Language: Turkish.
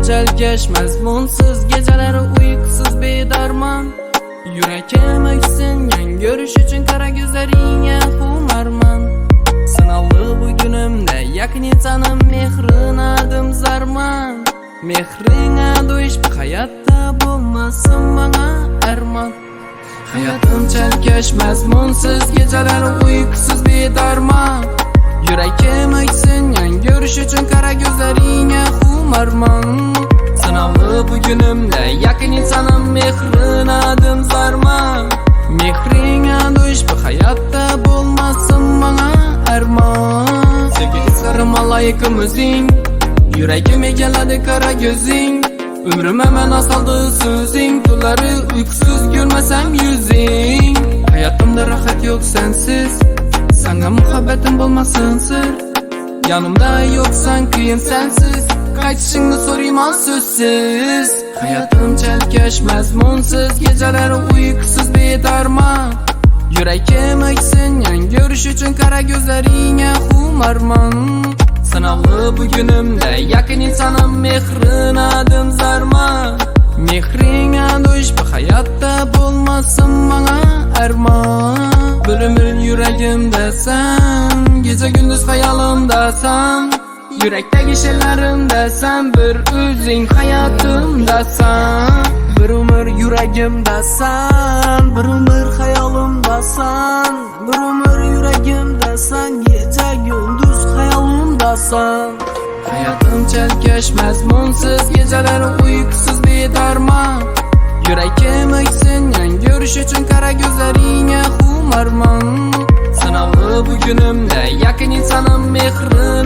chalkash mazmunsiz geceler uykusuz bedarman. Yurakim öksin yan görüş uchun qara gözlaringga xumarman. Sınavlı bu günümde yakın insanım mehrin adım zarman. Mehringa duş bu hayatta bulmasın bana arman. Hayatım chalkash mazmunsiz geceler uykusuz bedarman. Yurakim öksin yan görüş uchun qara gözlaringga xumarman. Sınavlı bu günümde yakın insanım mehrin adım zarman. Mehringa duş bu hayatta bulmasın bana arman. Sevgi isarım alayıkım özing, yüreğime geladi kara gözing. Ömrüm hemen azaldı sözing, tuları uykusuz görmesem yüzing. Hayatımda rahat yok sensiz, sana muhabbetim bulmasın sır. Yanımda yoksan kıyın sensiz, kaçışını sorayım al sözsüz. Hayatım chalkash mazmunsiz geceler uykusuz bedarman. Yüreğim öksin yan görüş uchun qara gözlaringga xumarman. Sınavlı bu günümde yakın insanım mehrin adım zarman. Mehringa duş bu hayatta bulmasın bana arman. Bölümün yüreğimde sen, gece gündüz hayalimdasan. Yürekteki şeylerimde sen, bir özing hayatımdasan. Bir ömür yüreğimdesan, bir ömür hayalimdasan. Bir ömür yüreğimdesan, gece gündüz hayalimdasan. Hayatım chalkash mazmunsiz geceler uykusuz bedarman. Yüreğim öksin yan görüş uchun qara gözlaringga xumarman. Sınavlı bu günümde yakın insanım mehrin